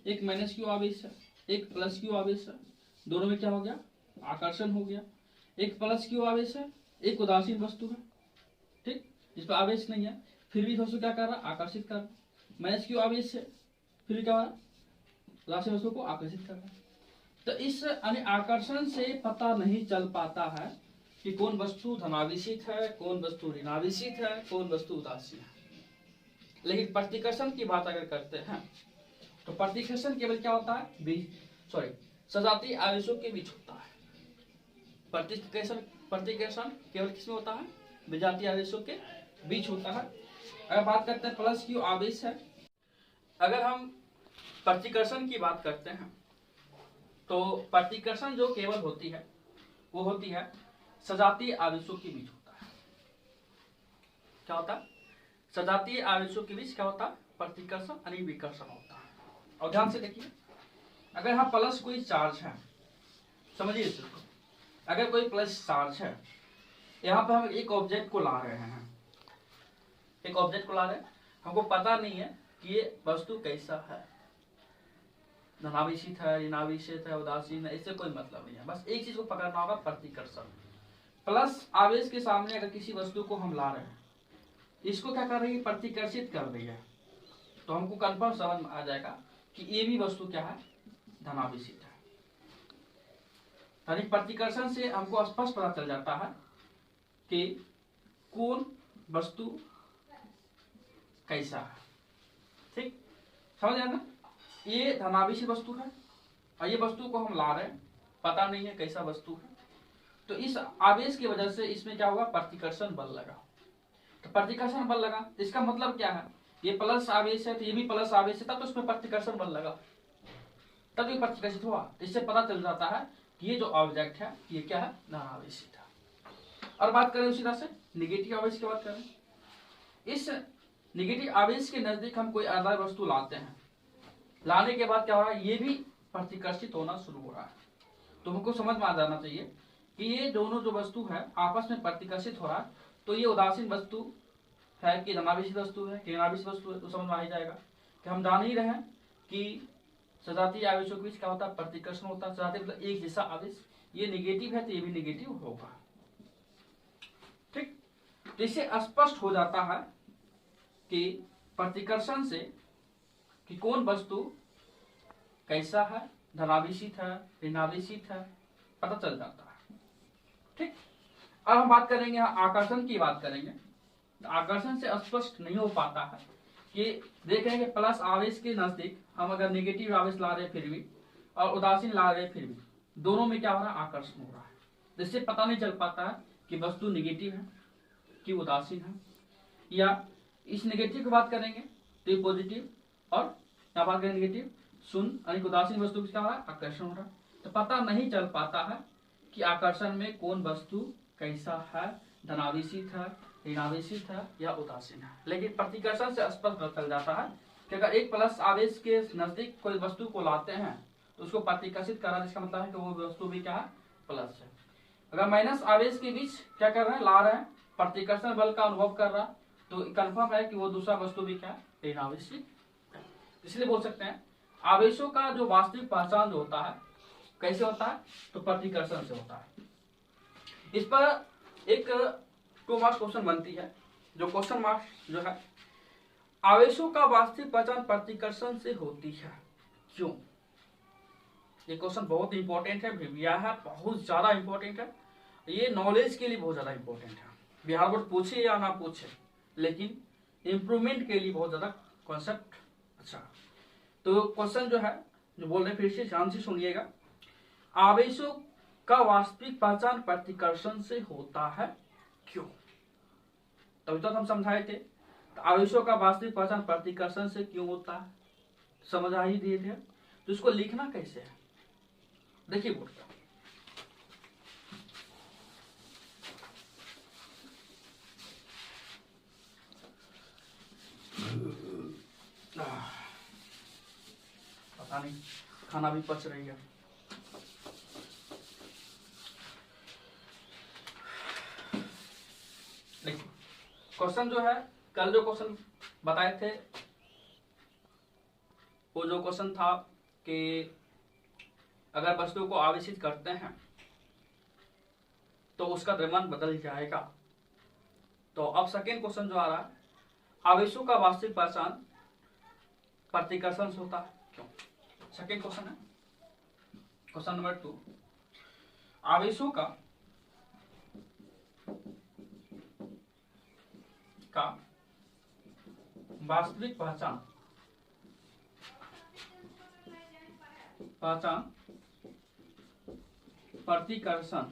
एक माइनस क्यू आवेश है एक प्लस क्यू आवेश है, दोनों में क्या हो गया, आकर्षण हो गया। एक प्लस क्यू आवेश है एक उदासीन वस्तु है, ठीक, इस पर आवेश नहीं है, फिर भी दोस्तों क्या कर रहा, आकर्षित कर रहा। माइनस क्यू आवेश है फिर क्या हो रहा, उदासीन वस्तु को आकर्षित कर रहा। तो इस आकर्षण से पता नहीं चल पाता है कि कौन वस्तु धनावेशित है, कौन वस्तु ऋणावेशित है, कौन वस्तु उदासीन है। लेकिन प्रतिकर्षण की बात अगर करते हैं तो प्रतिकर्षण केवल क्या होता है, सजातीय आवेशों के बीच होता है। प्रतिकर्षण केवल किसमें होता है, विजातीय आवेशों के बीच होता है। अगर बात करते हैं प्लस क्यू आवेश है, अगर हम प्रतिकर्षण की बात करते हैं तो प्रतिकर्षण जो केवल होती है वो होती है सजातीय आवेशों के बीच होता है। क्या होता है, सजातीय आवेशों के बीच क्या होता है, प्रतिकर्षण यानी विकर्षण होता है। और ध्यान से देखिए, अगर यहाँ प्लस कोई चार्ज है, समझिए इसको, अगर कोई प्लस चार्ज है, यहाँ पे हम एक ऑब्जेक्ट को ला रहे हैं, हमको पता नहीं है कि ये वस्तु कैसा है, धनावेशित है, ऋणावेशित है, उदासीन है, इससे कोई मतलब नहीं है। बस एक चीज को पकड़ना होगा, प्रतिकर्षण। प्लस आवेश के सामने अगर किसी वस्तु को हम ला रहे हैं, इसको क्या कर रही है, प्रतिकर्षित कर रही है, तो हमको कंफर्म समझ में आ जाएगा कि ये भी वस्तु क्या है, धनावेशित है। यानी प्रतिकर्षण से हमको स्पष्ट पता चल जाता है कि कौन वस्तु कैसा है, ठीक, समझ आया ना। ये धनावेशित वस्तु है और ये वस्तु को हम ला रहे हैं, पता नहीं है कैसा वस्तु है, तो इस आवेश की वजह से इसमें क्या होगा, प्रतिकर्षण बल लगा। तो प्रतिकर्षण बल लगा, इसका मतलब क्या है, ये प्लस आवेश है तो ये भी प्लस आवेश है, तब तो उसमें प्रतिकर्षण बल लगा, तब ये प्रतिकर्षित हुआ। इससे पता चल जाता है कि ये जो ऑब्जेक्ट है ये क्या है, धनावेशित है। और बात करें उसी तरह से निगेटिव आवेश की बात करें, इस निगेटिव आवेश के नजदीक हम कोई आधार वस्तु लाते हैं, लाने के बाद क्या हो रहा है, ये भी प्रतिकर्षित होना शुरू हो रहा है। तो हमको समझ में आ जाना चाहिए कि ये दोनों जो वस्तु है आपस में प्रतिकर्षित हो रहा है, तो ये उदासीन वस्तु है कि धनावेशित वस्तु है कि ऋणावेशित वस्तु है, तो समझ में आ ही जाएगा कि हम जान ही रहे हैं कि सजातीय आवेशों के बीच क्या होता है, प्रतिकर्षण होता है। सजातीय मतलब एक जैसा आवेश, ये निगेटिव है तो ये भी निगेटिव होगा, ठीक। तो इससे स्पष्ट हो जाता है कि प्रतिकर्षण से कि कौन वस्तु कैसा है, धनावेशित है, ऋणावेशित है, पता चल जाता है, ठीक। अब हम बात करेंगे, आकर्षण की बात करेंगे। तो आकर्षण से स्पष्ट नहीं हो पाता है कि देख रहे हैं कि प्लस आवेश के नजदीक हम अगर नेगेटिव आवेश ला रहे हैं फिर भी, और उदासीन ला रहे हैं फिर भी, दोनों में क्या हो रहा है, आकर्षण हो रहा है। जिससे पता नहीं चल पाता है कि वस्तु नेगेटिव है कि उदासीन है। या इस नेगेटिव की बात करेंगे तो ये पॉजिटिव, और यहाँ बात करें नेगेटिव शून्य, यानी उदासीन वस्तु क्या हो रहा है, आकर्षण हो रहा है। तो पता नहीं चल पाता है कि आकर्षण में कौन वस्तु कैसा है, धनावेशित है, ऋणावेशित है या उदासीन है। लेकिन प्रतिकर्षण से स्पष्ट पता चल जाता है कि अगर एक प्लस आवेश के नजदीक कोई वस्तु को लाते हैं तो उसको प्रतिकर्षित कर रहा है, जिसका मतलब है कि वो वस्तु भी क्या है, प्लस है। अगर माइनस आवेश के बीच क्या कर रहे हैं, ला रहे हैं, प्रतिकर्षण बल का अनुभव कर रहा, तो कंफर्म है कि वो दूसरा वस्तु भी क्या है, ऋणावेशित। इसलिए बोल सकते हैं आवेशों का जो वास्तविक पहचान जो होता है कैसे होता है, तो प्रतिकर्षण से होता है। इस पर एक 2 मार्क्स क्वेश्चन बनती है, जो क्वेश्चन मार्क्स जो है, आवेशों का वास्तविक पहचान प्रतिकर्षण से होती है, क्यों। ये क्वेश्चन बहुत इंपॉर्टेंट है, यह है बहुत ज्यादा इंपॉर्टेंट है, ये नॉलेज के लिए बहुत ज्यादा इंपॉर्टेंट है। बिहार बोर्ड पूछे या ना पूछे, लेकिन इंप्रूवमेंट के लिए बहुत ज्यादा कॉन्सेप्ट अच्छा। तो क्वेश्चन जो है, जो बोल रहे हैं फिर से ध्यान से सुनिएगा, आवेशों का वास्तविक पहचान प्रतिकर्षण से होता है, क्यों? तभी तो हम समझाए थे, तो आवेशों का वास्तविक पहचान प्रतिकर्षण से क्यों होता है, समझ आ ही दिए थे। तो इसको लिखना कैसे है, देखिए बोर्ड पर। पता नहीं खाना भी पच रही है। देखिए क्वेश्चन जो है, कल जो क्वेश्चन बताए थे, वो जो क्वेश्चन था कि अगर वस्तु को आवेशित करते हैं तो उसका द्रव्यमान बदल जाएगा। तो अब सेकेंड क्वेश्चन जो आ रहा है, आवेशों का वास्तविक पहचान प्रतिकर्षण से होता है, क्यों? सेकेंड क्वेश्चन है, क्वेश्चन नंबर 2, आवेशों का वास्तविक पहचान प्रतिकर्षण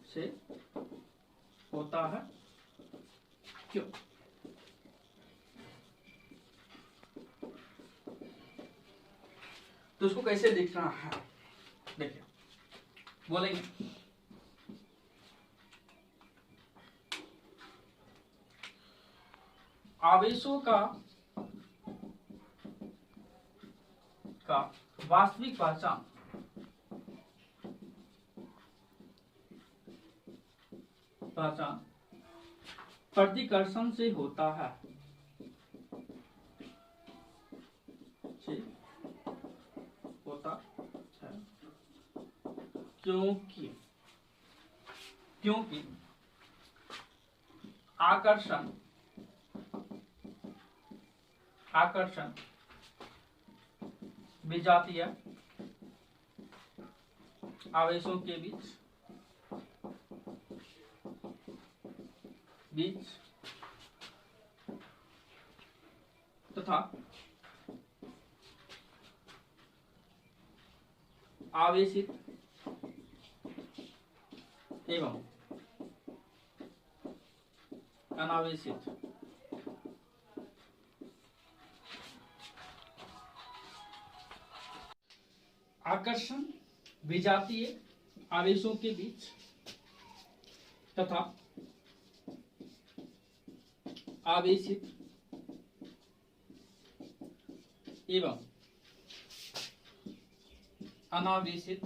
से होता है, क्यों? तो उसको कैसे लिखना है, देखिए बोलेंगे। आवेशों का वास्तविक पहचान प्रतिकर्षण से होता है, क्योंकि आकर्षण विजातीय आवेशों के बीच तथा आवेशित एवं अनावेशित आकर्षण विजातीय आवेशों के बीच तथा आवेशित एवं अनावेशित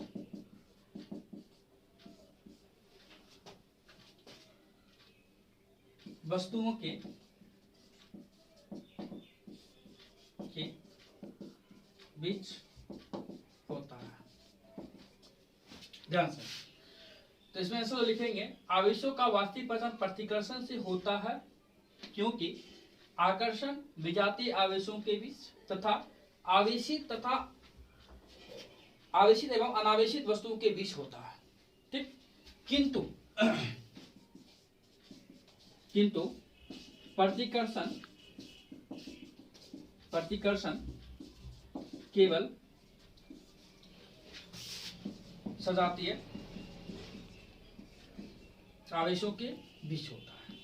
वस्तुओं के बीच होता है। ध्यान से, तो इसमें ऐसा लिखेंगे, आवेशों का वास्तविक पहचान प्रतिकर्षण से होता है क्योंकि आकर्षण विजातीय आवेशों के बीच तथा आवेशित एवं अनावेशित वस्तुओं के बीच होता है। ठीक, किंतु प्रतिकर्षण केवल सजातीय आवेशों के बीच होता है,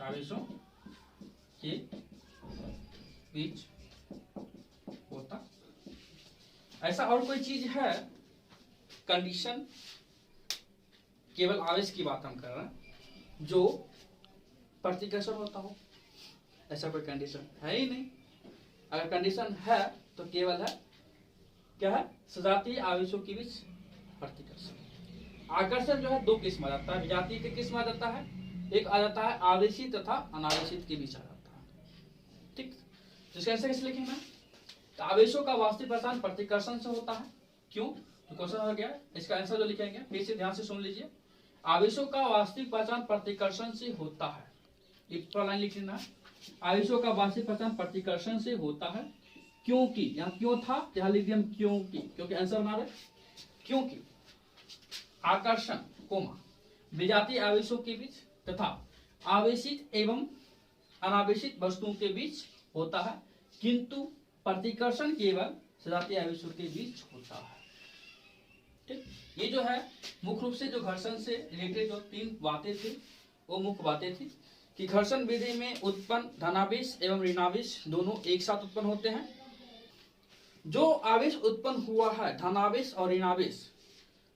आवेशों के बीच होता। ऐसा और कोई चीज है कंडीशन, केवल आवेश की बात हम कर रहे हैं, जो प्रतिकर्षण होता हो, ऐसा कोई कंडीशन है ही नहीं। अगर कंडीशन है तो केवल है क्या है, सजातीय आवेशों के बीच प्रतिकर्षण। आकर्षण जो है दो किस्म आ जाता है, विजातीय के किस्म आ जाता है, एक आ जाता है आवेशित तथा अनावेशित के बीच आ जाता है। ठीक, तो इसका आंसर कैसे लिखेंगे? तो आवेशों का वास्तविक पहचान प्रतिकर्षण से होता है, क्यों? तो क्वेश्चन हो गया, इसका आंसर जो लिखेंगे फिर से ध्यान से सुन लीजिए। आवेशों का वास्तविक पहचान प्रतिकर्षण से होता है, एक लाइन लिख लेना है। आवेशों का वास्तविक पहचान प्रतिकर्षण से होता है क्योंकि, यहाँ क्यों था, यहाँ लिख दिया क्योंकि आंसर बना रहे, क्योंकि आकर्षण विजातीय आवेशों के बीच तथा आवेशित एवं अनावेशित वस्तुओं के बीच होता है, किंतु प्रतिकर्षण केवल सजातीय आवेशों के बीच होता है। ठीक, ये जो है मुख्य रूप से जो घर्षण से रिलेटेड जो 3 बातें थी वो मुख्य बातें थी कि घर्षण विधि में उत्पन्न धनावेश एवं ऋणावेश दोनों एक साथ उत्पन्न होते हैं। जो आवेश उत्पन्न हुआ है धनावेश और ऋणावेश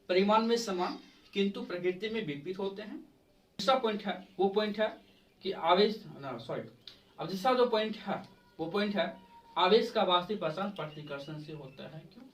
परिमाण में समान किंतु प्रकृति में विपरीत होते हैं। दूसरा पॉइंट है वो पॉइंट है कि आवेश अब दूसरा जो पॉइंट है वो पॉइंट है आवेश का वास्तविक पहचान प्रतिकर्षण से होता है। क्यों?